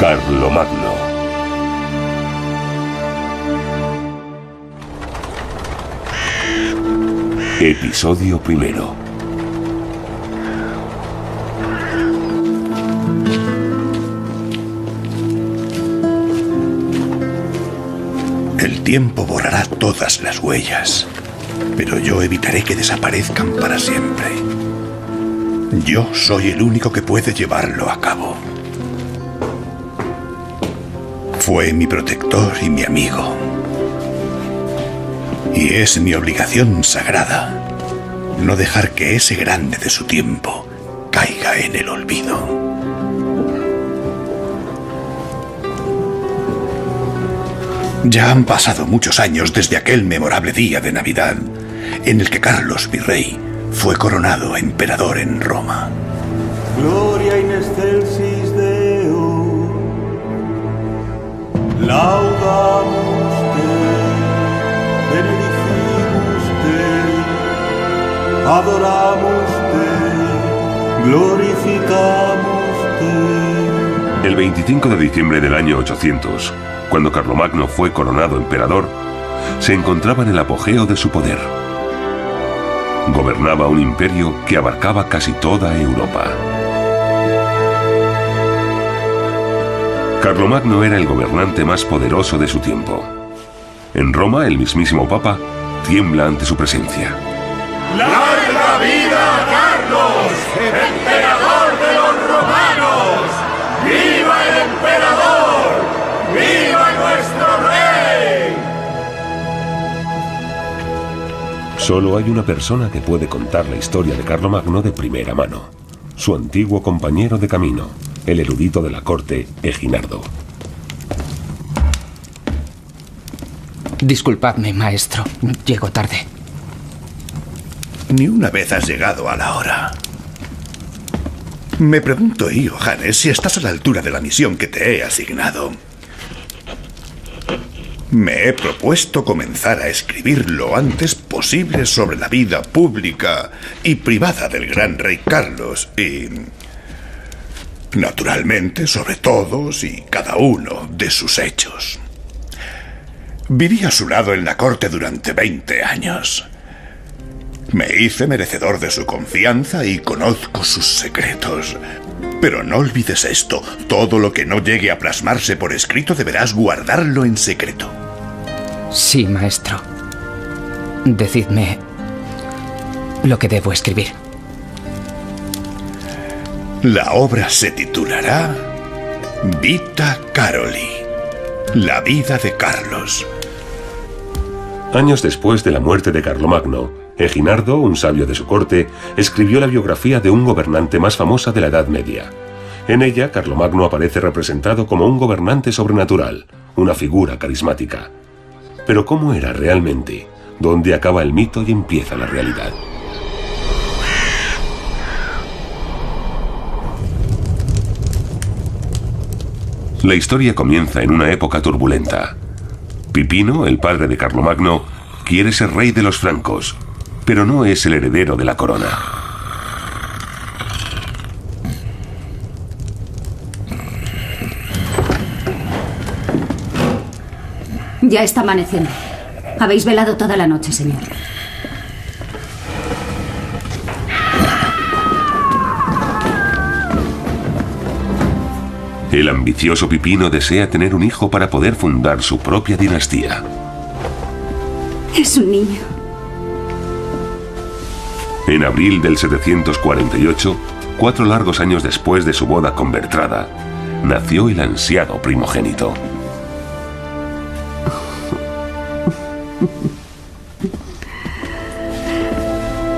Carlomagno. Episodio primero. El tiempo borrará todas las huellas, pero yo evitaré que desaparezcan para siempre. Yo soy el único que puede llevarlo a cabo. Fue mi protector y mi amigo. Y es mi obligación sagrada no dejar que ese grande de su tiempo caiga en el olvido. Ya han pasado muchos años desde aquel memorable día de Navidad en el que Carlos Virrey fue coronado emperador en Roma. Gloria in excelsis Deo, laudamus te, benedicimus te, adoramus te, glorificamos te. El 25 de diciembre del año 800, cuando Carlomagno fue coronado emperador, se encontraba en el apogeo de su poder. Gobernaba un imperio que abarcaba casi toda Europa. Carlomagno era el gobernante más poderoso de su tiempo. En Roma, el mismísimo Papa tiembla ante su presencia. ¡Larga vida a Carlos, emperador de los romanos! ¡Viva el emperador! ¡Viva nuestro rey! Solo hay una persona que puede contar la historia de Carlomagno de primera mano. Su antiguo compañero de camino, el erudito de la corte, Eginardo. Disculpadme, maestro. Llego tarde. Ni una vez has llegado a la hora. Me pregunto, Hannes, si estás a la altura de la misión que te he asignado. Me he propuesto comenzar a escribir lo antes posible sobre la vida pública y privada del gran rey Carlos y, naturalmente, sobre todos y cada uno de sus hechos. Viví a su lado en la corte durante 20 años. Me hice merecedor de su confianza y conozco sus secretos. Pero no olvides esto, todo lo que no llegue a plasmarse por escrito deberás guardarlo en secreto. Sí, maestro. Decidme lo que debo escribir. La obra se titulará Vita Caroli, la vida de Carlos. Años después de la muerte de Carlomagno, Eginardo, un sabio de su corte, escribió la biografía de un gobernante más famosa de la Edad Media. En ella, Carlomagno aparece representado como un gobernante sobrenatural, una figura carismática. Pero ¿cómo era realmente? ¿Dónde acaba el mito y empieza la realidad? La historia comienza en una época turbulenta. Pipino, el padre de Carlomagno, quiere ser rey de los francos, pero no es el heredero de la corona. Ya está amaneciendo. Habéis velado toda la noche, señor. El ambicioso Pipino desea tener un hijo para poder fundar su propia dinastía. Es un niño. En abril del 748, 4 largos años después de su boda con Bertrada, nació el ansiado primogénito.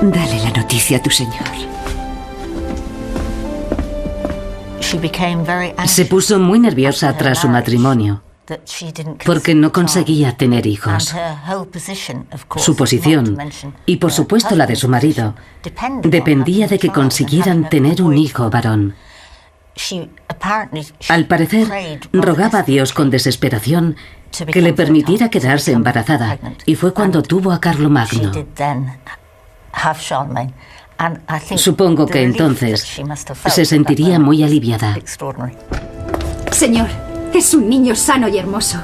Dale la noticia a tu señor. Se puso muy nerviosa tras su matrimonio porque no conseguía tener hijos. Su posición, y por supuesto la de su marido, dependía de que consiguieran tener un hijo varón. Al parecer, rogaba a Dios con desesperación que le permitiera quedarse embarazada, y fue cuando tuvo a Carlomagno. Supongo que entonces se sentiría muy aliviada. Señor, es un niño sano y hermoso.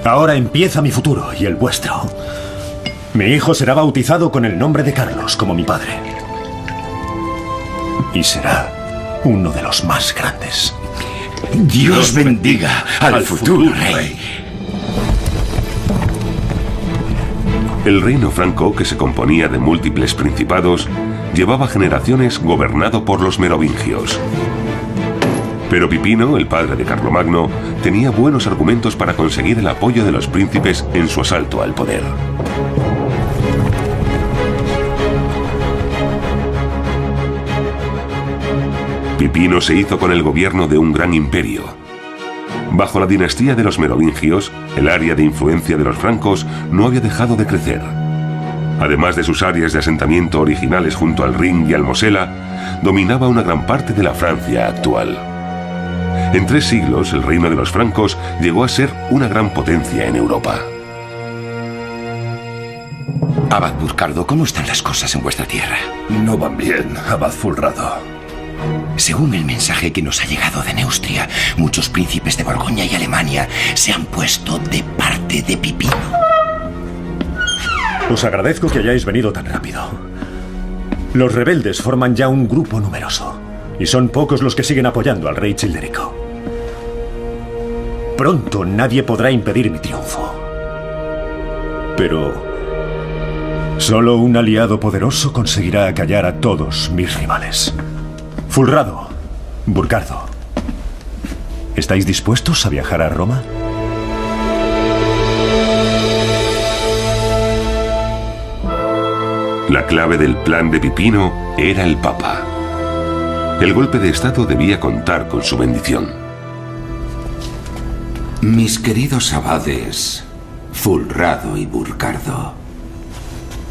Ahora empieza mi futuro y el vuestro. Mi hijo será bautizado con el nombre de Carlos, como mi padre. Y será uno de los más grandes. Dios bendiga al futuro rey. El reino franco, que se componía de múltiples principados, llevaba generaciones gobernado por los merovingios. Pero Pipino, el padre de Carlomagno, tenía buenos argumentos para conseguir el apoyo de los príncipes en su asalto al poder. Pipino se hizo con el gobierno de un gran imperio. Bajo la dinastía de los merovingios, el área de influencia de los francos no había dejado de crecer. Además de sus áreas de asentamiento originales junto al Rin y al Mosela, dominaba una gran parte de la Francia actual. En 3 siglos, el reino de los francos llegó a ser una gran potencia en Europa. Abad Burcardo, ¿cómo están las cosas en vuestra tierra? No van bien, Abad Fulrado. Según el mensaje que nos ha llegado de Neustria, muchos príncipes de Borgoña y Alemania se han puesto de parte de Pipino. Os agradezco que hayáis venido tan rápido. Los rebeldes forman ya un grupo numeroso, y son pocos los que siguen apoyando al rey Childerico. Pronto nadie podrá impedir mi triunfo. Pero solo un aliado poderoso conseguirá acallar a todos mis rivales. Fulrado, Burcardo, ¿estáis dispuestos a viajar a Roma? La clave del plan de Pipino era el Papa. El golpe de Estado debía contar con su bendición. Mis queridos abades, Fulrado y Burcardo,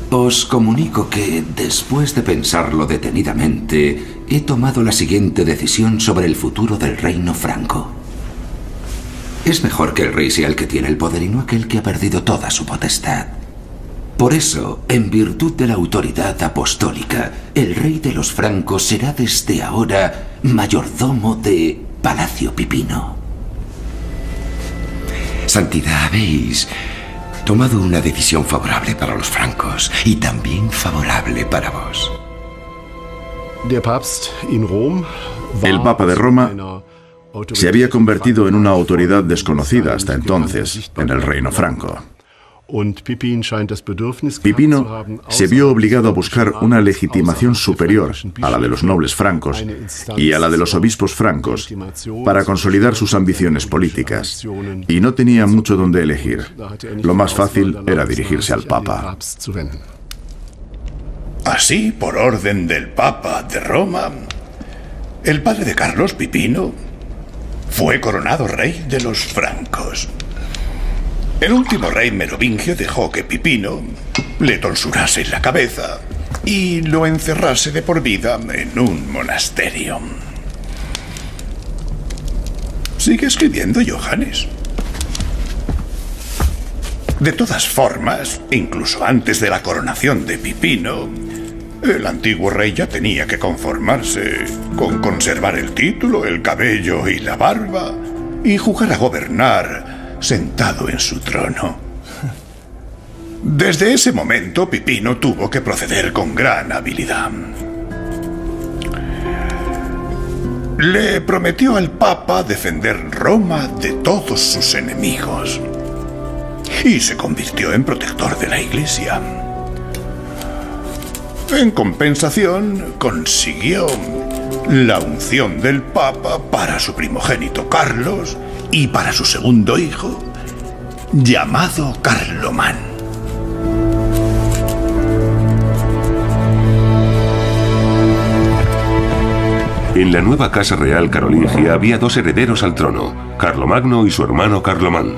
os comunico que, después de pensarlo detenidamente, he tomado la siguiente decisión sobre el futuro del reino franco. Es mejor que el rey sea el que tiene el poder y no aquel que ha perdido toda su potestad. Por eso, en virtud de la autoridad apostólica, el rey de los francos será desde ahora mayordomo de Palacio Pipino. Santidad, habéis tomado una decisión favorable para los francos y también favorable para vos. El Papa de Roma se había convertido en una autoridad desconocida hasta entonces en el reino franco. Pipino se vio obligado a buscar una legitimación superior a la de los nobles francos y a la de los obispos francos para consolidar sus ambiciones políticas, y no tenía mucho donde elegir. Lo más fácil era dirigirse al Papa. Así, por orden del Papa de Roma, el padre de Carlos, Pipino, fue coronado rey de los francos. El último rey merovingio dejó que Pipino le tonsurase la cabeza y lo encerrase de por vida en un monasterio. Sigue escribiendo, Johannes. De todas formas, incluso antes de la coronación de Pipino, el antiguo rey ya tenía que conformarse con conservar el título, el cabello y la barba y jugar a gobernar sentado en su trono. Desde ese momento, Pipino tuvo que proceder con gran habilidad. Le prometió al Papa defender Roma de todos sus enemigos y se convirtió en protector de la Iglesia. En compensación, consiguió la unción del Papa para su primogénito Carlos y para su segundo hijo, llamado Carlomán. En la nueva casa real carolingia había 2 herederos al trono, Carlomagno y su hermano Carlomán.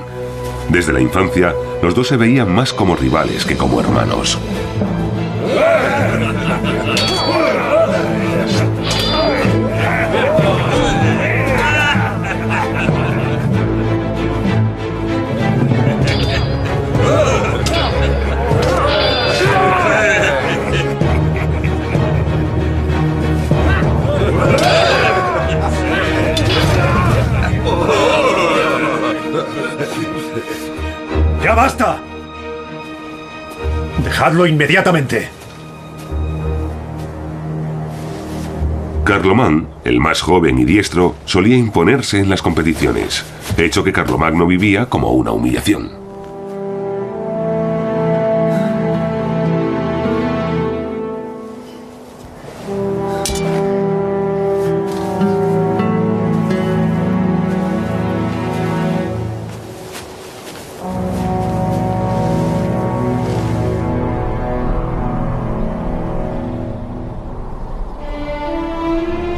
Desde la infancia, los dos se veían más como rivales que como hermanos. basta! ¡Dejadlo inmediatamente! Carlomán, el más joven y diestro, solía imponerse en las competiciones, hecho que Carlomagno vivía como una humillación.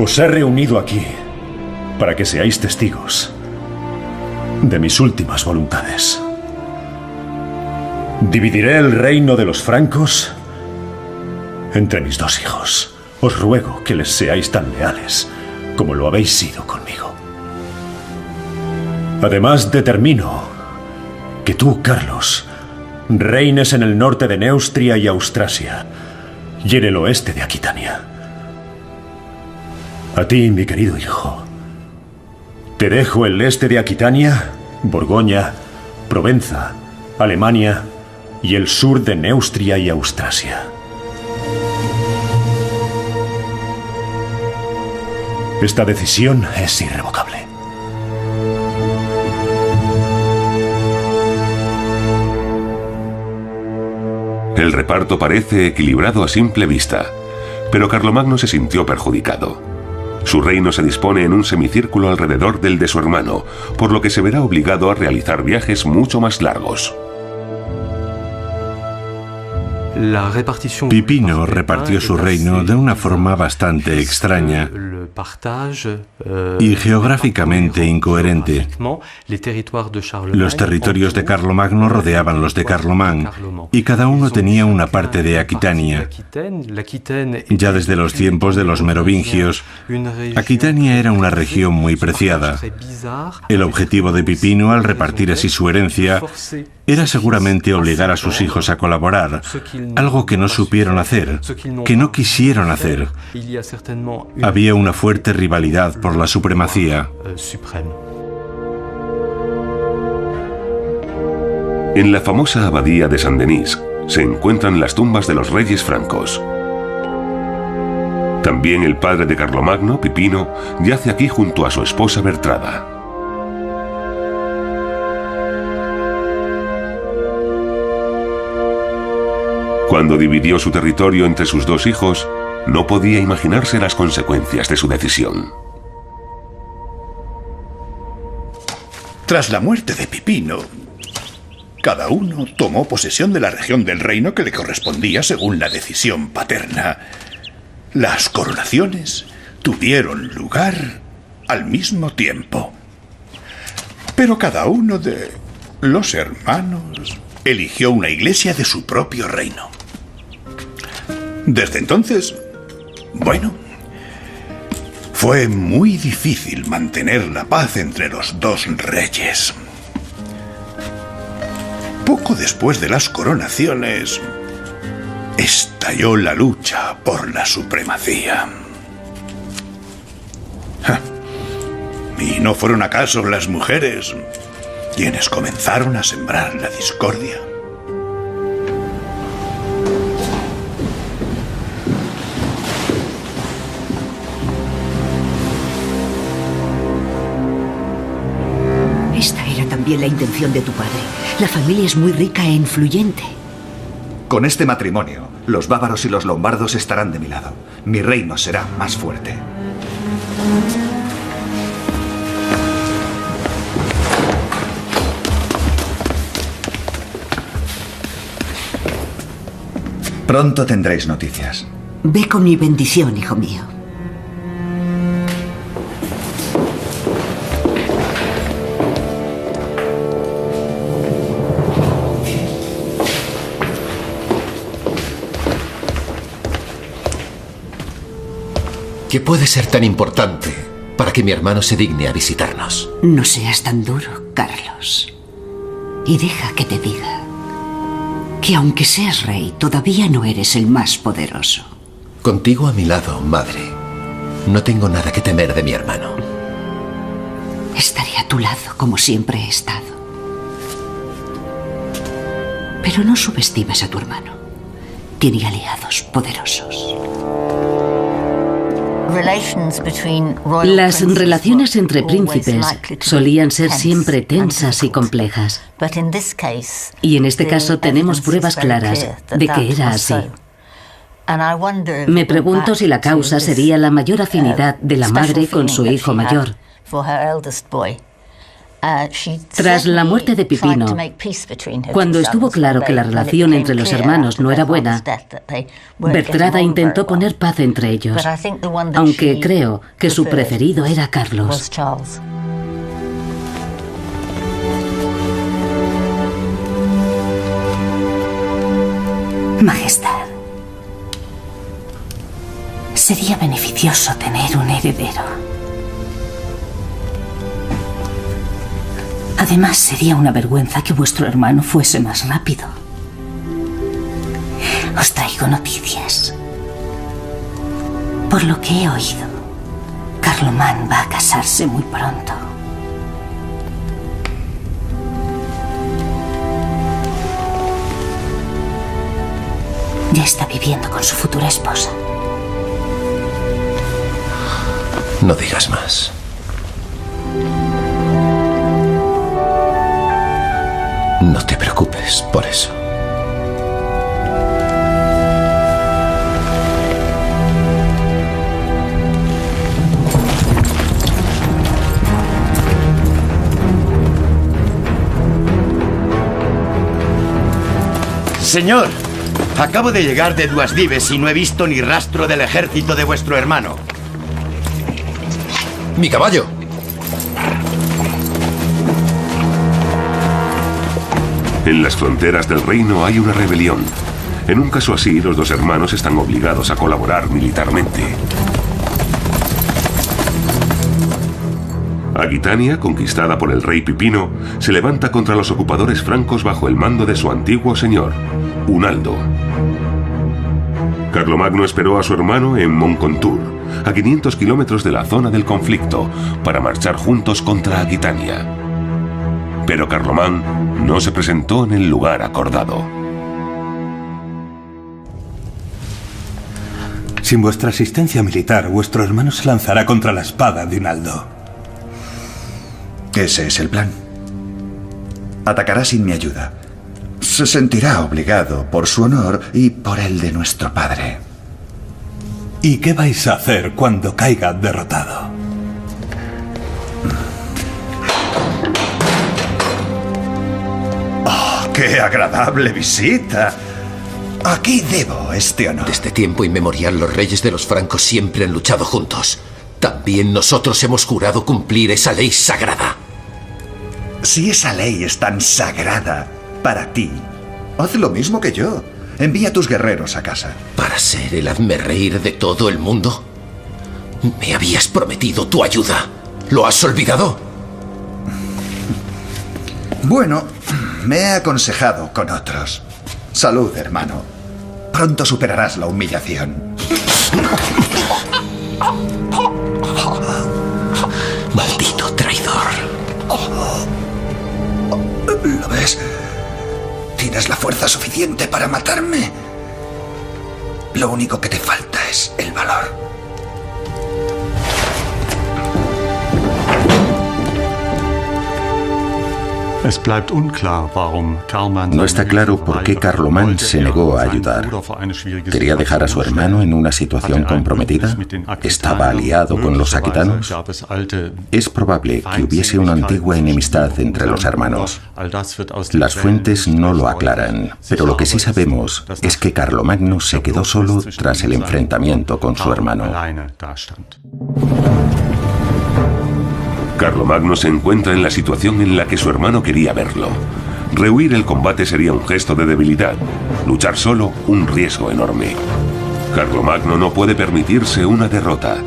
Os he reunido aquí para que seáis testigos de mis últimas voluntades. Dividiré el reino de los francos entre mis dos hijos. Os ruego que les seáis tan leales como lo habéis sido conmigo. Además, determino que tú, Carlos, reines en el norte de Neustria y Austrasia y en el oeste de Aquitania. A ti, mi querido hijo, te dejo el este de Aquitania, Borgoña, Provenza, Alemania y el sur de Neustria y Austrasia. Esta decisión es irrevocable. El reparto parece equilibrado a simple vista, pero Carlomagno se sintió perjudicado. Su reino se dispone en un semicírculo alrededor del de su hermano, por lo que se verá obligado a realizar viajes mucho más largos. Pipino repartió su reino de una forma bastante extraña y geográficamente incoherente. Los territorios de Carlomagno rodeaban los de Carlomán y cada uno tenía una parte de Aquitania. Ya desde los tiempos de los merovingios, Aquitania era una región muy preciada. El objetivo de Pipino al repartir así su herencia era seguramente obligar a sus hijos a colaborar, algo que no supieron hacer, que no quisieron hacer. Había una fuerte rivalidad por la supremacía. En la famosa abadía de Saint-Denis se encuentran las tumbas de los reyes francos. También el padre de Carlomagno, Pipino, yace aquí junto a su esposa Bertrada. Cuando dividió su territorio entre sus dos hijos, no podía imaginarse las consecuencias de su decisión. Tras la muerte de Pipino, cada uno tomó posesión de la región del reino que le correspondía según la decisión paterna. Las coronaciones tuvieron lugar al mismo tiempo. Pero cada uno de los hermanos eligió una iglesia de su propio reino. Desde entonces, bueno, fue muy difícil mantener la paz entre los dos reyes. Poco después de las coronaciones, estalló la lucha por la supremacía. ¿Y no fueron acaso las mujeres quienes comenzaron a sembrar la discordia? Esta era también la intención de tu padre. La familia es muy rica e influyente. Con este matrimonio, los bávaros y los lombardos estarán de mi lado. Mi reino será más fuerte. Pronto tendréis noticias. Ve con mi bendición, hijo mío. ¿Qué puede ser tan importante para que mi hermano se digne a visitarnos? No seas tan duro, Carlos. Y deja que te diga que aunque seas rey, todavía no eres el más poderoso. Contigo a mi lado, madre, no tengo nada que temer de mi hermano. Estaré a tu lado como siempre he estado. Pero no subestimes a tu hermano. Tiene aliados poderosos. Las relaciones entre príncipes solían ser siempre tensas y complejas. Y en este caso tenemos pruebas claras de que era así. Me pregunto si la causa sería la mayor afinidad de la madre con su hijo mayor. Tras la muerte de Pipino, cuando estuvo claro que la relación entre los hermanos no era buena, Bertrada intentó poner paz entre ellos, aunque creo que su preferido era Carlos. Majestad, sería beneficioso tener un heredero. Además, sería una vergüenza que vuestro hermano fuese más rápido. Os traigo noticias. Por lo que he oído, Carloman va a casarse muy pronto. Ya está viviendo con su futura esposa. No digas más. No te preocupes por eso. Señor, acabo de llegar de Duasdives y no he visto ni rastro del ejército de vuestro hermano. ¡Mi caballo! En las fronteras del reino hay una rebelión. En un caso así, los dos hermanos están obligados a colaborar militarmente. Aquitania, conquistada por el rey Pipino, se levanta contra los ocupadores francos bajo el mando de su antiguo señor, Unaldo. Carlomagno esperó a su hermano en Moncontour, a 500 kilómetros de la zona del conflicto, para marchar juntos contra Aquitania. Pero Carlomán no se presentó en el lugar acordado. Sin vuestra asistencia militar, vuestro hermano se lanzará contra la espada de Unaldo. Ese es el plan. Atacará sin mi ayuda. Se sentirá obligado por su honor y por el de nuestro padre. ¿Y qué vais a hacer cuando caiga derrotado? ¡Qué agradable visita! Aquí debo este honor. Desde tiempo inmemorial los reyes de los francos siempre han luchado juntos. También nosotros hemos jurado cumplir esa ley sagrada. Si esa ley es tan sagrada para ti, haz lo mismo que yo. Envía a tus guerreros a casa. ¿Para ser el hazmerreír de todo el mundo? Me habías prometido tu ayuda. ¿Lo has olvidado? Bueno, me he aconsejado con otros. Salud, hermano. Pronto superarás la humillación. Maldito traidor. ¿Lo ves? ¿Tienes la fuerza suficiente para matarme? Lo único que te falta es el valor. No está claro por qué Carlomán se negó a ayudar. ¿Quería dejar a su hermano en una situación comprometida? ¿Estaba aliado con los aquitanos? Es probable que hubiese una antigua enemistad entre los hermanos. Las fuentes no lo aclaran, pero lo que sí sabemos es que Carlomagno se quedó solo tras el enfrentamiento con su hermano. Carlomagno se encuentra en la situación en la que su hermano quería verlo. Rehuir el combate sería un gesto de debilidad. Luchar solo, un riesgo enorme. Carlomagno no puede permitirse una derrota.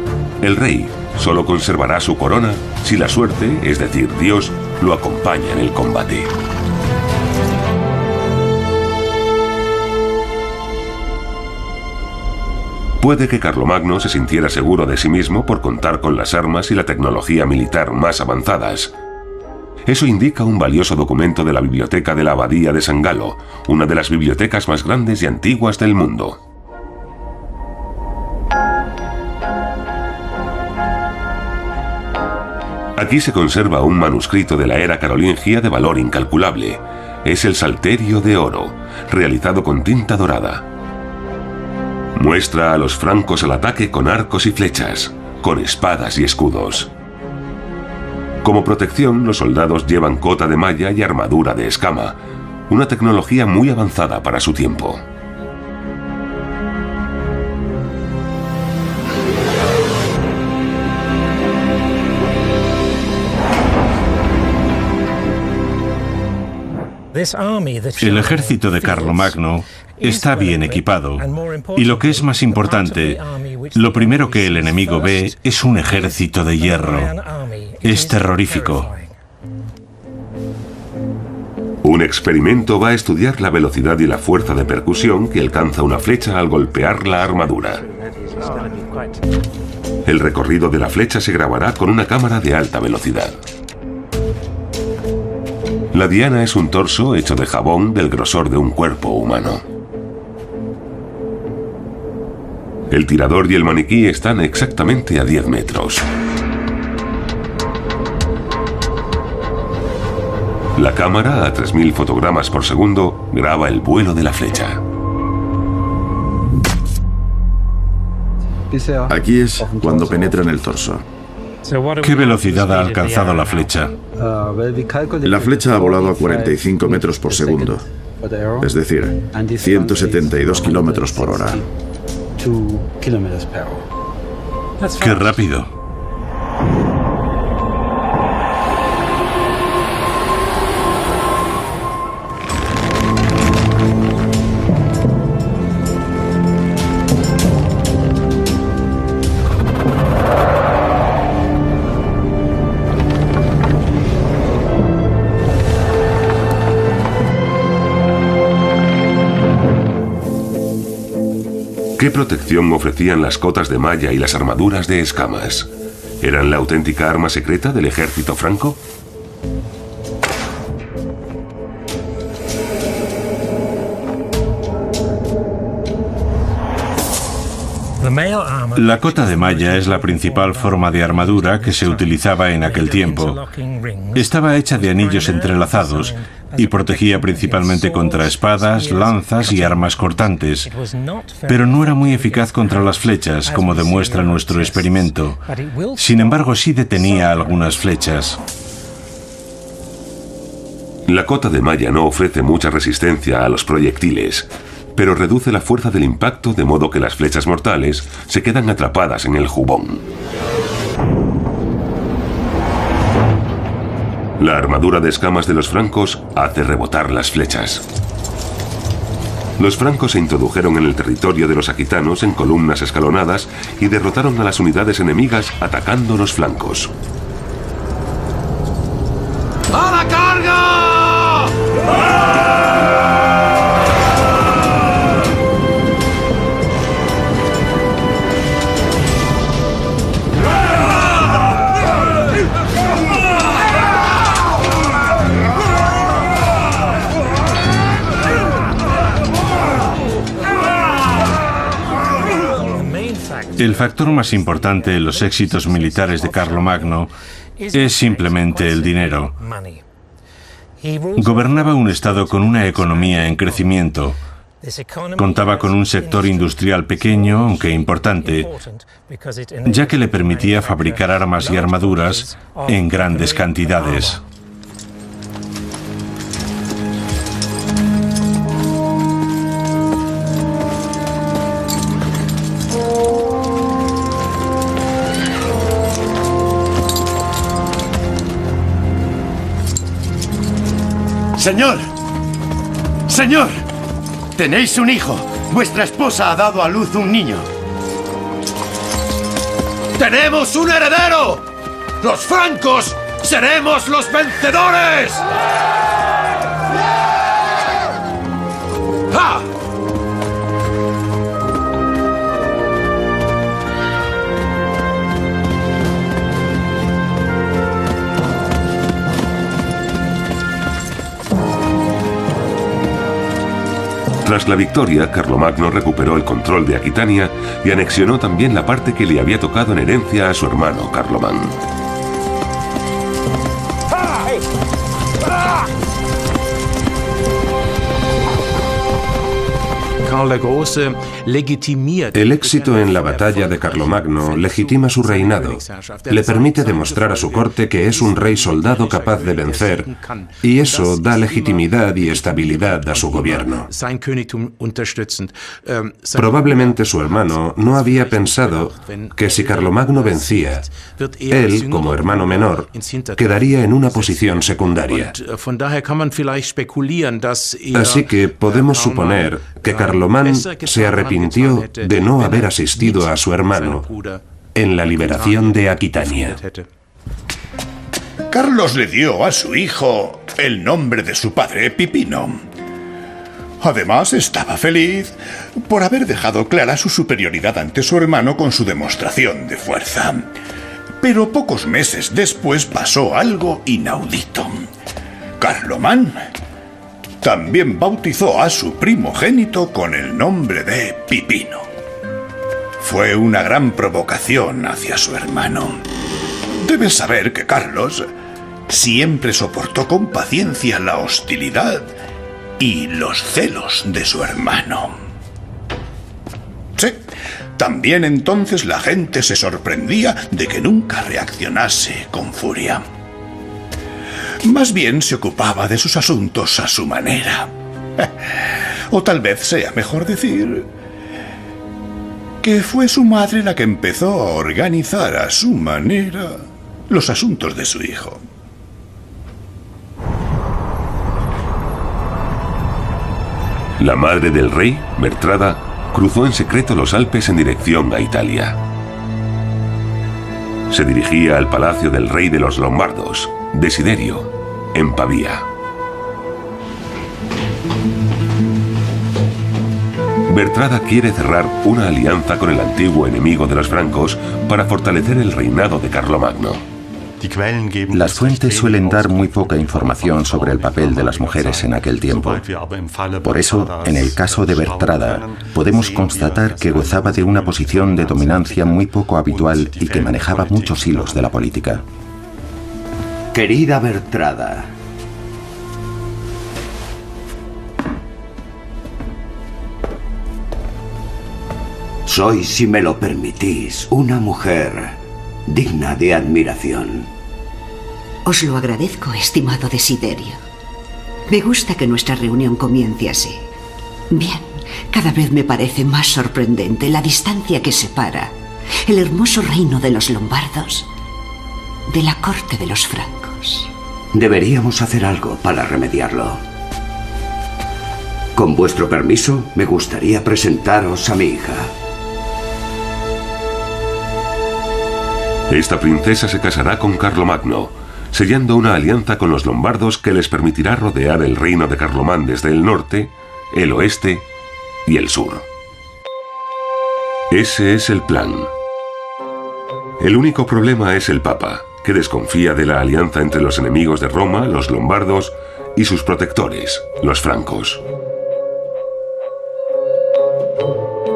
El rey solo conservará su corona si la suerte, es decir, Dios, lo acompaña en el combate. Puede que Carlomagno se sintiera seguro de sí mismo por contar con las armas y la tecnología militar más avanzadas. Eso indica un valioso documento de la biblioteca de la Abadía de San Galo, una de las bibliotecas más grandes y antiguas del mundo. Aquí se conserva un manuscrito de la era carolingia de valor incalculable. Es el Salterio de Oro, realizado con tinta dorada. Muestra a los francos al ataque con arcos y flechas, con espadas y escudos. Como protección, los soldados llevan cota de malla y armadura de escama, una tecnología muy avanzada para su tiempo. El ejército de Carlomagno está bien equipado y, lo que es más importante, lo primero que el enemigo ve es un ejército de hierro. Es terrorífico. Un experimento va a estudiar la velocidad y la fuerza de percusión que alcanza una flecha al golpear la armadura. El recorrido de la flecha se grabará con una cámara de alta velocidad. La diana es un torso hecho de jabón del grosor de un cuerpo humano. El tirador y el maniquí están exactamente a 10 metros. La cámara, a 3000 fotogramas por segundo, graba el vuelo de la flecha. Aquí es cuando penetra en el torso. ¿Qué velocidad ha alcanzado la flecha? La flecha ha volado a 45 metros por segundo, es decir, 172 kilómetros por hora. ¡Qué rápido! ¿Qué protección ofrecían las cotas de malla y las armaduras de escamas? ¿Eran la auténtica arma secreta del ejército franco? La cota de malla es la principal forma de armadura que se utilizaba en aquel tiempo. Estaba hecha de anillos entrelazados y protegía principalmente contra espadas, lanzas y armas cortantes, pero no era muy eficaz contra las flechas, como demuestra nuestro experimento. Sin embargo, sí detenía algunas flechas. La cota de malla no ofrece mucha resistencia a los proyectiles, pero reduce la fuerza del impacto de modo que las flechas mortales se quedan atrapadas en el jubón. La armadura de escamas de los francos hace rebotar las flechas. Los francos se introdujeron en el territorio de los aquitanos en columnas escalonadas y derrotaron a las unidades enemigas atacando los flancos. ¡A la carga! El factor más importante en los éxitos militares de Carlomagno es simplemente el dinero. Gobernaba un estado con una economía en crecimiento. Contaba con un sector industrial pequeño, aunque importante, ya que le permitía fabricar armas y armaduras en grandes cantidades. ¡Señor! ¡Señor! Tenéis un hijo. Vuestra esposa ha dado a luz un niño. ¡Tenemos un heredero! ¡Los francos seremos los vencedores! ¡Ja! Tras la victoria, Carlomagno recuperó el control de Aquitania y anexionó también la parte que le había tocado en herencia a su hermano Carlomán. El éxito en la batalla de Carlomagno legitima su reinado. Le permite demostrar a su corte que es un rey soldado capaz de vencer, y eso da legitimidad y estabilidad a su gobierno. Probablemente su hermano no había pensado que si Carlomagno vencía, él, como hermano menor, quedaría en una posición secundaria. Así que podemos suponer que Carlomán se arrepintió de no haber asistido a su hermano en la liberación de Aquitania. Carlos le dio a su hijo el nombre de su padre, Pipino. Además, estaba feliz por haber dejado clara su superioridad ante su hermano con su demostración de fuerza. Pero pocos meses después pasó algo inaudito. Carlomán también bautizó a su primogénito con el nombre de Pipino. Fue una gran provocación hacia su hermano. Debes saber que Carlos siempre soportó con paciencia la hostilidad y los celos de su hermano. Sí, también entonces la gente se sorprendía de que nunca reaccionase con furia. Más bien se ocupaba de sus asuntos a su manera. O tal vez sea mejor decir que fue su madre la que empezó a organizar a su manera los asuntos de su hijo. La madre del rey, Bertrada, cruzó en secreto los Alpes en dirección a Italia. Se dirigía al palacio del rey de los Lombardos, Desiderio, en Pavía. Bertrada quiere cerrar una alianza con el antiguo enemigo de los francos para fortalecer el reinado de Carlomagno. Las fuentes suelen dar muy poca información sobre el papel de las mujeres en aquel tiempo. Por eso, en el caso de Bertrada, podemos constatar que gozaba de una posición de dominancia muy poco habitual y que manejaba muchos hilos de la política. Querida Bertrada, soy, si me lo permitís, una mujer digna de admiración. Os lo agradezco, estimado Desiderio. Me gusta que nuestra reunión comience así. Bien, cada vez me parece más sorprendente la distancia que separa el hermoso reino de los lombardos de la corte de los francos. Deberíamos hacer algo para remediarlo. Con vuestro permiso, me gustaría presentaros a mi hija. Esta princesa se casará con Carlomagno, sellando una alianza con los lombardos que les permitirá rodear el reino de Carlomán desde el norte, el oeste y el sur. Ese es el plan. El único problema es el Papa, que desconfía de la alianza entre los enemigos de Roma, los lombardos, y sus protectores, los francos.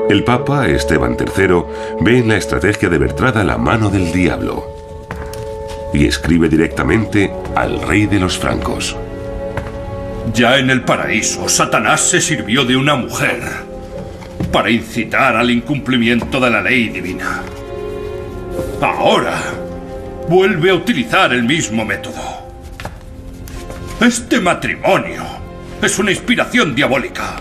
El Papa, Esteban III, ve en la estrategia de Bertrada la mano del diablo y escribe directamente al rey de los francos. Ya en el paraíso, Satanás se sirvió de una mujer para incitar al incumplimiento de la ley divina. Ahora vuelve a utilizar el mismo método. Este matrimonio es una inspiración diabólica.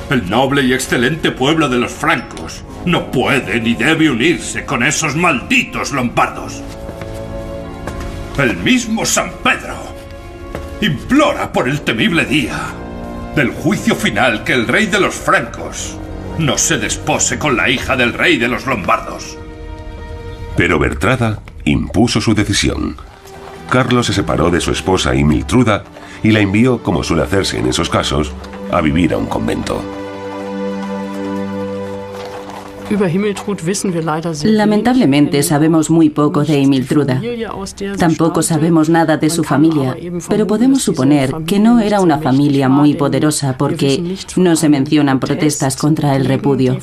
El noble y excelente pueblo de los francos no puede ni debe unirse con esos malditos lombardos. El mismo San Pedro implora por el temible día del juicio final que el rey de los francos no se despose con la hija del rey de los lombardos. Pero Bertrada impuso su decisión. Carlos se separó de su esposa Imiltruda y la envió, como suele hacerse en esos casos, a vivir a un convento. Lamentablemente sabemos muy poco de Himiltruda. Tampoco sabemos nada de su familia, pero podemos suponer que no era una familia muy poderosa porque no se mencionan protestas contra el repudio.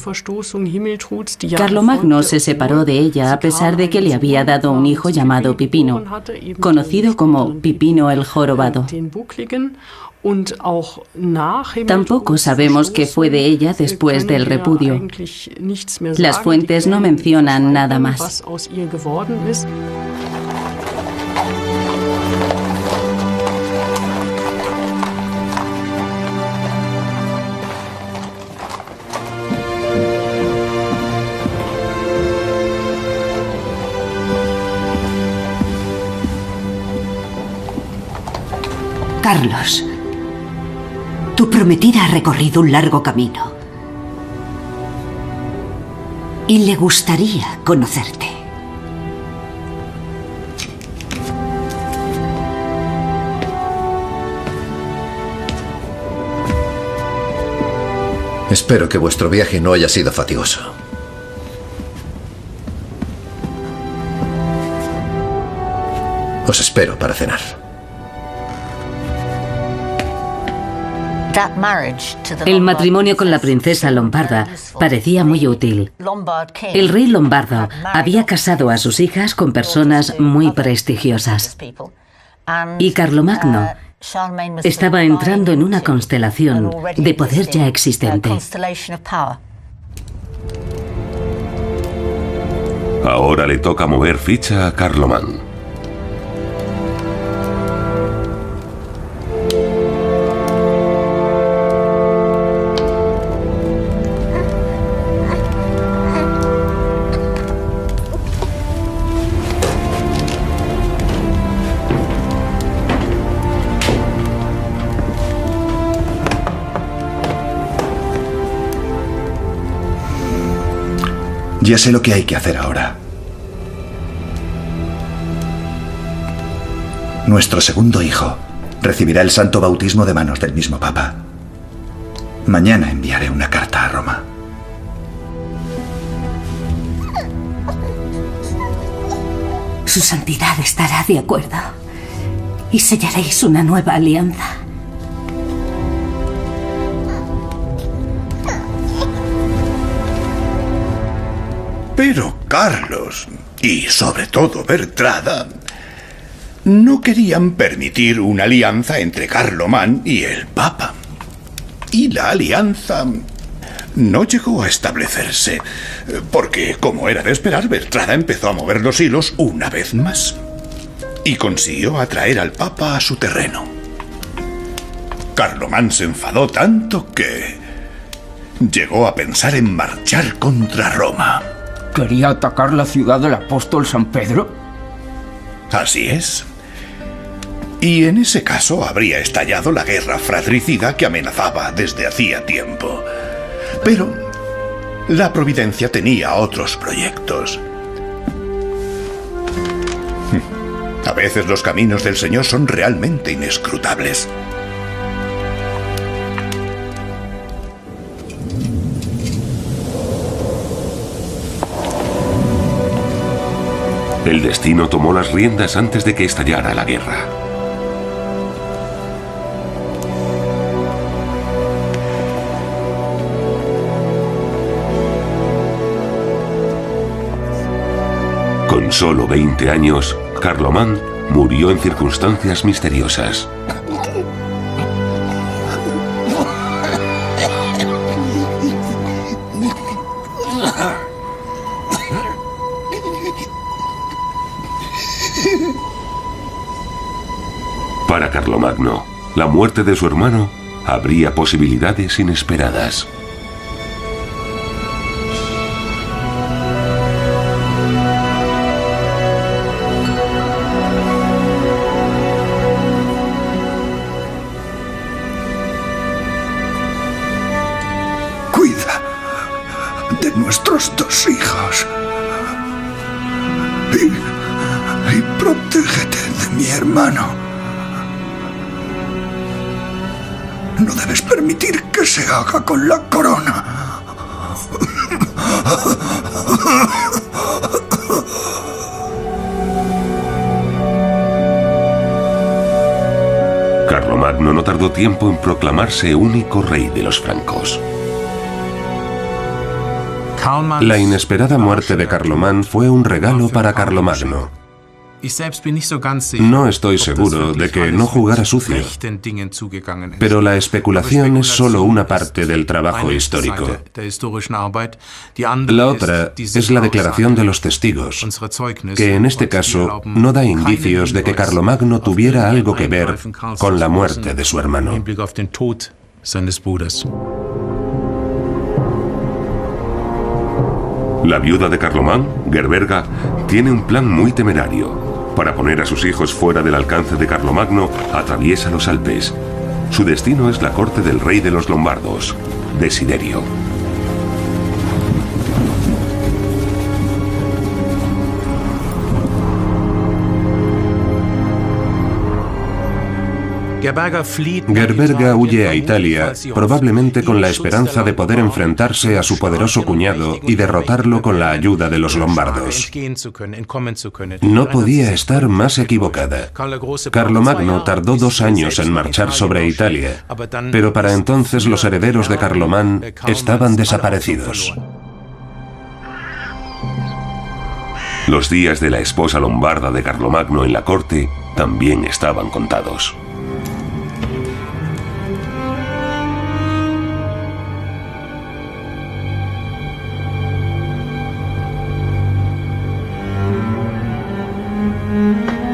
Carlomagno se separó de ella a pesar de que le había dado un hijo llamado Pipino, conocido como Pipino el Jorobado. Tampoco sabemos qué fue de ella después del repudio. Las fuentes no mencionan nada más. Carlos, tu prometida ha recorrido un largo camino y le gustaría conocerte. Espero que vuestro viaje no haya sido fatigoso. Os espero para cenar. El matrimonio con la princesa lombarda parecía muy útil. El rey lombardo había casado a sus hijas con personas muy prestigiosas. Y Carlomagno estaba entrando en una constelación de poder ya existente. Ahora le toca mover ficha a Carlomán. Ya sé lo que hay que hacer ahora. Nuestro segundo hijo recibirá el santo bautismo de manos del mismo Papa. Mañana enviaré una carta a Roma. Su santidad estará de acuerdo y sellaréis una nueva alianza. Pero Carlos, y sobre todo Bertrada, no querían permitir una alianza entre Carlomán y el Papa. Y la alianza no llegó a establecerse, porque, como era de esperar, Bertrada empezó a mover los hilos una vez más y consiguió atraer al Papa a su terreno. Carlomán se enfadó tanto que llegó a pensar en marchar contra Roma. ¿Quería atacar la ciudad del apóstol San Pedro? Así es. Y en ese caso habría estallado la guerra fratricida que amenazaba desde hacía tiempo. Pero la providencia tenía otros proyectos. A veces los caminos del Señor son realmente inescrutables. El destino tomó las riendas antes de que estallara la guerra. Con solo 20 años, Carlomán murió en circunstancias misteriosas. Para Carlomagno, la muerte de su hermano abría posibilidades inesperadas. Cuida de nuestros dos hijos y protégete de mi hermano. No debes permitir que se haga con la corona. Carlomagno no tardó tiempo en proclamarse único rey de los francos. La inesperada muerte de Carlomán fue un regalo para Carlomagno. No estoy seguro de que no jugara sucio, pero la especulación es solo una parte del trabajo histórico. La otra es la declaración de los testigos, que en este caso no da indicios de que Carlomagno tuviera algo que ver con la muerte de su hermano. La viuda de Carlomán, Gerberga, tiene un plan muy temerario. Para poner a sus hijos fuera del alcance de Carlomagno, atraviesa los Alpes. Su destino es la corte del rey de los lombardos, Desiderio. Gerberga huye a Italia, probablemente con la esperanza de poder enfrentarse a su poderoso cuñado y derrotarlo con la ayuda de los lombardos. No podía estar más equivocada. Carlomagno tardó 2 años en marchar sobre Italia, pero para entonces los herederos de Carlomán estaban desaparecidos. Los días de la esposa lombarda de Carlomagno en la corte también estaban contados.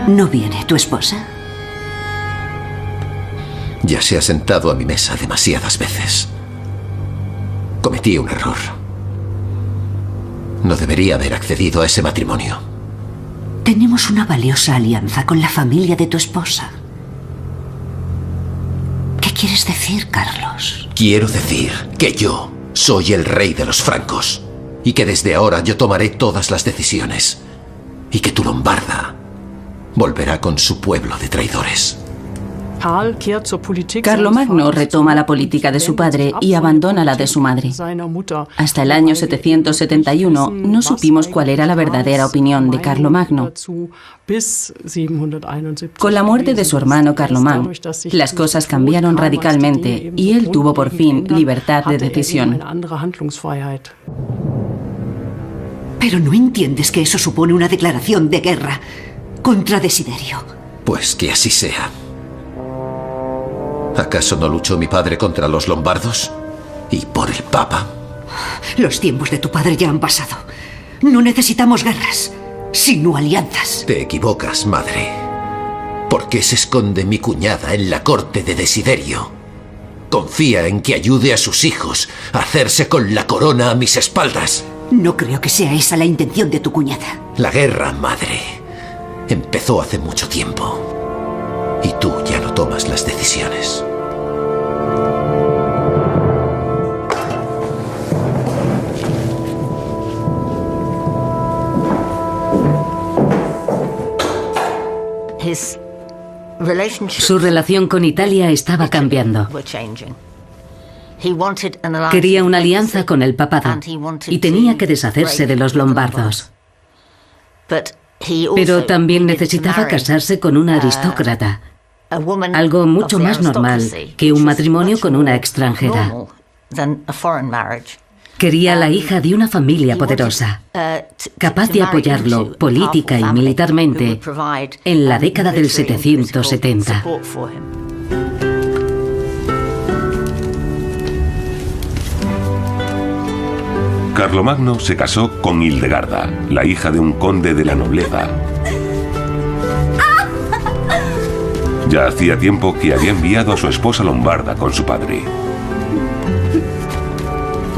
¿No viene tu esposa? Ya se ha sentado a mi mesa demasiadas veces. Cometí un error. No debería haber accedido a ese matrimonio. Tenemos una valiosa alianza con la familia de tu esposa. ¿Qué quieres decir, Carlos? Quiero decir que yo soy el rey de los francos y que desde ahora yo tomaré todas las decisiones y que tu lombarda volverá con su pueblo de traidores. Carlomagno retoma la política de su padre y abandona la de su madre. Hasta el año 771 no supimos cuál era la verdadera opinión de Carlomagno. Con la muerte de su hermano Carlomán, las cosas cambiaron radicalmente y él tuvo por fin libertad de decisión. Pero no entiendes que eso supone una declaración de guerra contra Desiderio. Pues que así sea. ¿Acaso no luchó mi padre contra los lombardos? ¿Y por el Papa? Los tiempos de tu padre ya han pasado. No necesitamos guerras, sino alianzas. Te equivocas, madre. ¿Por qué se esconde mi cuñada en la corte de Desiderio? Confía en que ayude a sus hijos a hacerse con la corona a mis espaldas. No creo que sea esa la intención de tu cuñada. La guerra, madre, empezó hace mucho tiempo. Y tú ya no tomas las decisiones. Su relación con Italia estaba cambiando. Quería una alianza con el papado y tenía que deshacerse de los lombardos. Pero también necesitaba casarse con una aristócrata, algo mucho más normal que un matrimonio con una extranjera. Quería la hija de una familia poderosa, capaz de apoyarlo política y militarmente en la década del 770. Carlomagno se casó con Hildegarda, la hija de un conde de la nobleza. Ya hacía tiempo que había enviado a su esposa lombarda con su padre.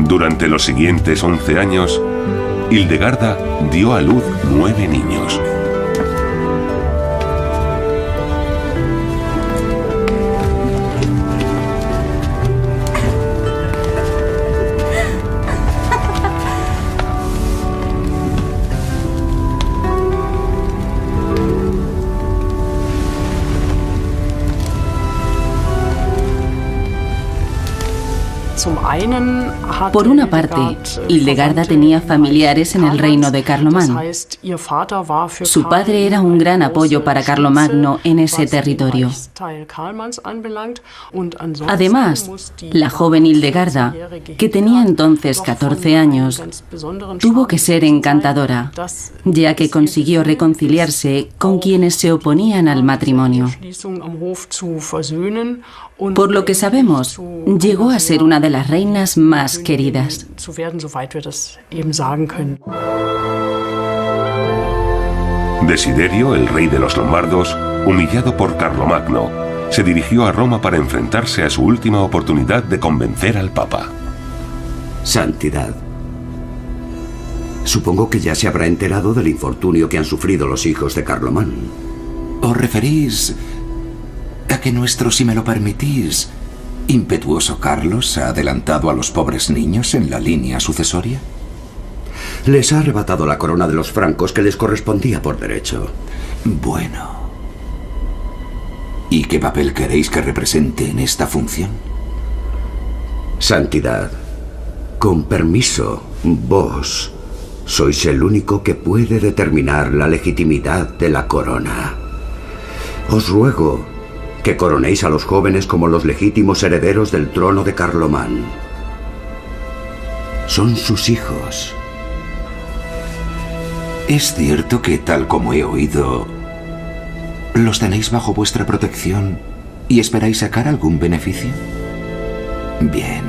Durante los siguientes 11 años, Hildegarda dio a luz 9 niños. Por una parte, Hildegarda tenía familiares en el reino de Carlomán. Su padre era un gran apoyo para Carlomagno en ese territorio. Además, la joven Hildegarda, que tenía entonces 14 años, tuvo que ser encantadora, ya que consiguió reconciliarse con quienes se oponían al matrimonio. Por lo que sabemos, llegó a ser una de las reinas más queridas. Desiderio, el rey de los lombardos, humillado por Carlomagno, se dirigió a Roma para enfrentarse a su última oportunidad de convencer al Papa. Santidad, supongo que ya se habrá enterado del infortunio que han sufrido los hijos de Carlomán. ¿Os referís a que nuestro, si me lo permitís, impetuoso Carlos ha adelantado a los pobres niños en la línea sucesoria? Les ha arrebatado la corona de los francos que les correspondía por derecho. Bueno. ¿Y qué papel queréis que represente en esta función? Santidad, con permiso, vos sois el único que puede determinar la legitimidad de la corona. Os ruego que coronéis a los jóvenes como los legítimos herederos del trono de Carlomán. Son sus hijos. ¿Es cierto que, tal como he oído, los tenéis bajo vuestra protección y esperáis sacar algún beneficio? Bien.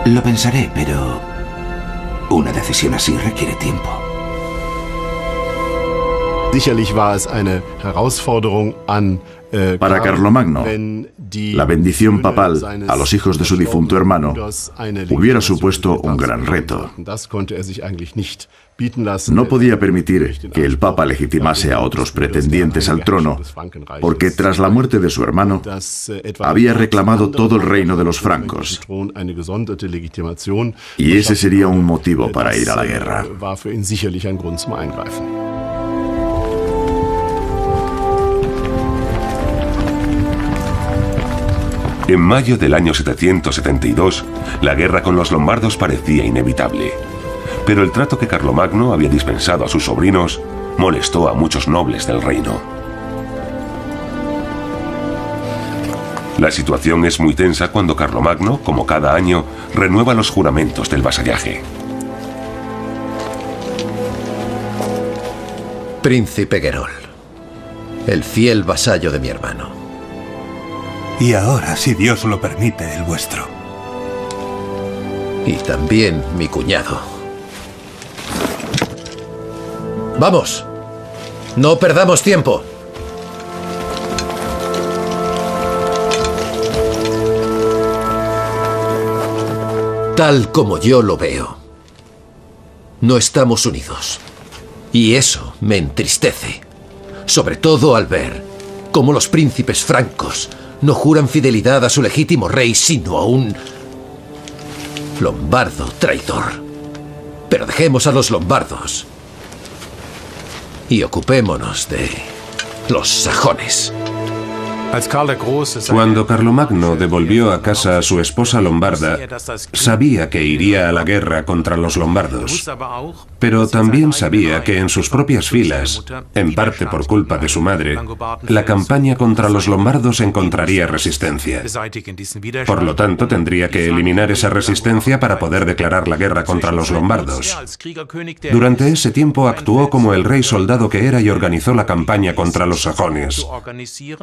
Lo pensaré, pero una decisión así requiere tiempo. Sicherlich war es eine Herausforderung an Para Carlomagno, la bendición papal a los hijos de su difunto hermano hubiera supuesto un gran reto. No podía permitir que el Papa legitimase a otros pretendientes al trono, porque tras la muerte de su hermano, había reclamado todo el reino de los francos. Y ese sería un motivo para ir a la guerra. En mayo del año 772, la guerra con los lombardos parecía inevitable. Pero el trato que Carlomagno había dispensado a sus sobrinos molestó a muchos nobles del reino. La situación es muy tensa cuando Carlomagno, como cada año, renueva los juramentos del vasallaje. Príncipe Guerol, el fiel vasallo de mi hermano. Y ahora, si Dios lo permite, el vuestro. Y también mi cuñado. ¡Vamos! ¡No perdamos tiempo! Tal como yo lo veo, no estamos unidos. Y eso me entristece. Sobre todo al ver cómo los príncipes francos no juran fidelidad a su legítimo rey, sino a un lombardo traidor. Pero dejemos a los lombardos y ocupémonos de los sajones. Cuando Carlomagno devolvió a casa a su esposa lombarda, sabía que iría a la guerra contra los lombardos, pero también sabía que en sus propias filas, en parte por culpa de su madre, la campaña contra los lombardos encontraría resistencia. Por lo tanto, tendría que eliminar esa resistencia para poder declarar la guerra contra los lombardos. Durante ese tiempo actuó como el rey soldado que era y organizó la campaña contra los sajones.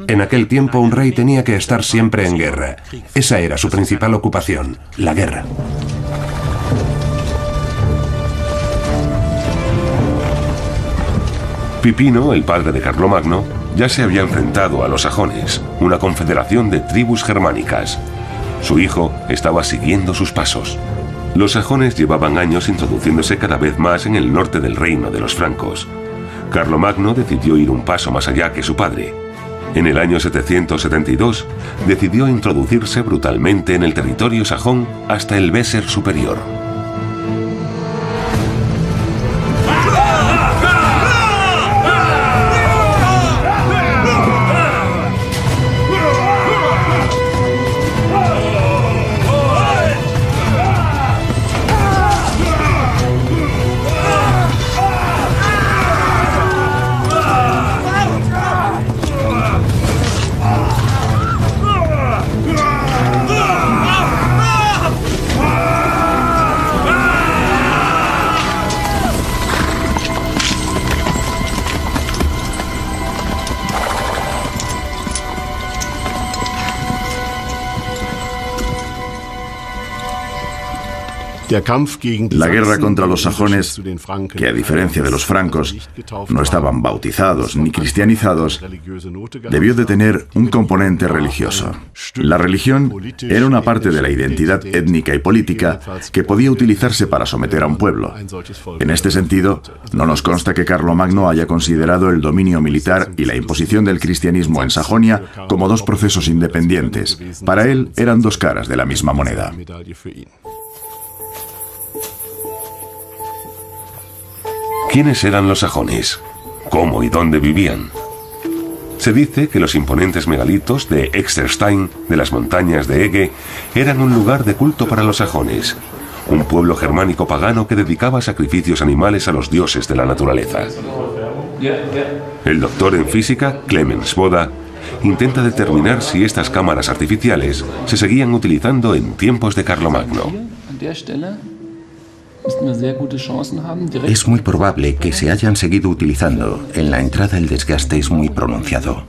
En aquel tiempo un rey tenía que estar siempre en guerra. Esa era su principal ocupación, la guerra. Pipino, el padre de Carlomagno, ya se había enfrentado a los sajones, una confederación de tribus germánicas. Su hijo estaba siguiendo sus pasos. Los sajones llevaban años introduciéndose cada vez más en el norte del reino de los francos. Carlomagno decidió ir un paso más allá que su padre. En el año 772, decidió introducirse brutalmente en el territorio sajón hasta el Weser superior. La guerra contra los sajones, que a diferencia de los francos no estaban bautizados ni cristianizados, debió de tener un componente religioso. La religión era una parte de la identidad étnica y política que podía utilizarse para someter a un pueblo. En este sentido, no nos consta que Carlomagno haya considerado el dominio militar y la imposición del cristianismo en Sajonia como dos procesos independientes. Para él eran dos caras de la misma moneda. ¿Quiénes eran los sajones? ¿Cómo y dónde vivían? Se dice que los imponentes megalitos de Exterstein, de las montañas de Ege, eran un lugar de culto para los sajones, un pueblo germánico pagano que dedicaba sacrificios animales a los dioses de la naturaleza. El doctor en física, Clemens Boda, intenta determinar si estas cámaras artificiales se seguían utilizando en tiempos de Carlomagno. Es muy probable que se hayan seguido utilizando. En la entrada el desgaste es muy pronunciado.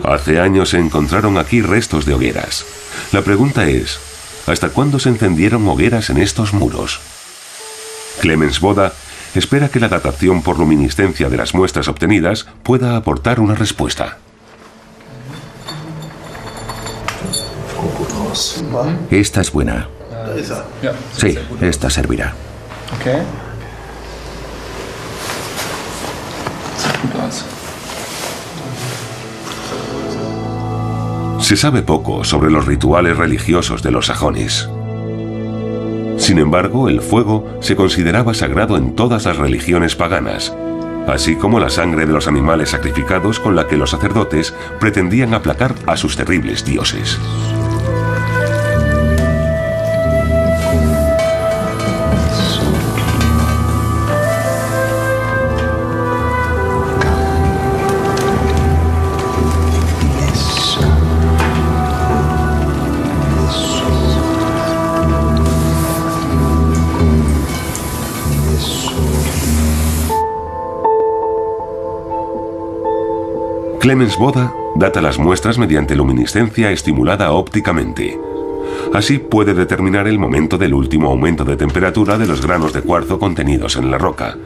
Hace años se encontraron aquí restos de hogueras. La pregunta es, ¿hasta cuándo se encendieron hogueras en estos muros? Clemens Boda espera que la datación por luminiscencia de las muestras obtenidas pueda aportar una respuesta. Esta es buena. Sí, esta servirá. Se sabe poco sobre los rituales religiosos de los sajones. Sin embargo, el fuego se consideraba sagrado en todas las religiones paganas, así como la sangre de los animales sacrificados con la que los sacerdotes pretendían aplacar a sus terribles dioses. Clemens Boda data las muestras mediante luminiscencia estimulada ópticamente. Así puede determinar el momento del último aumento de temperatura de los granos de cuarzo contenidos en la roca.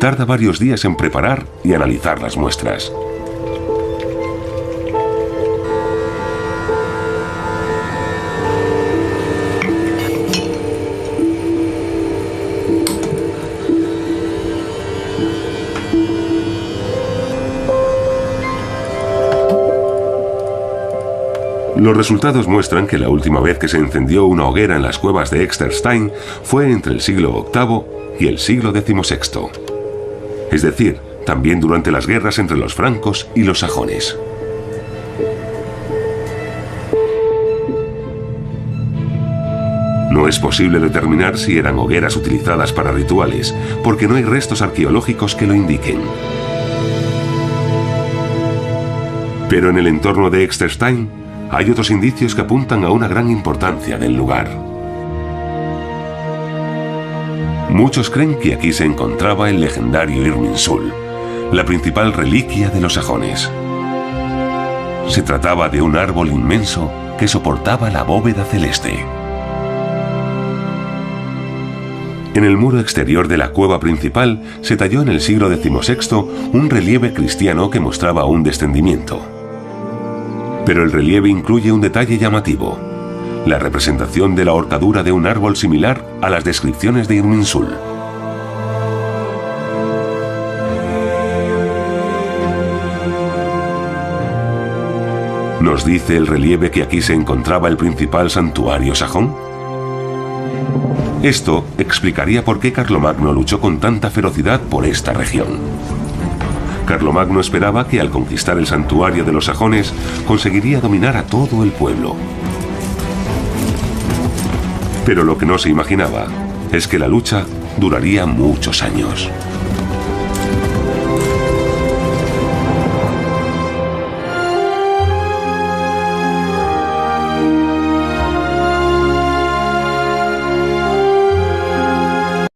Tarda varios días en preparar y analizar las muestras. Los resultados muestran que la última vez que se encendió una hoguera en las cuevas de Exterstein fue entre el siglo VIII y el siglo XVI. Es decir, también durante las guerras entre los francos y los sajones. No es posible determinar si eran hogueras utilizadas para rituales, porque no hay restos arqueológicos que lo indiquen. Pero en el entorno de Exterstein hay otros indicios que apuntan a una gran importancia del lugar. Muchos creen que aquí se encontraba el legendario Irminsul, la principal reliquia de los sajones. Se trataba de un árbol inmenso que soportaba la bóveda celeste. En el muro exterior de la cueva principal se talló en el siglo XVI un relieve cristiano que mostraba un descendimiento. Pero el relieve incluye un detalle llamativo: la representación de la horcadura de un árbol similar a las descripciones de Irminsul. ¿Nos dice el relieve que aquí se encontraba el principal santuario sajón? Esto explicaría por qué Carlomagno luchó con tanta ferocidad por esta región. Carlomagno esperaba que al conquistar el santuario de los sajones conseguiría dominar a todo el pueblo. Pero lo que no se imaginaba es que la lucha duraría muchos años.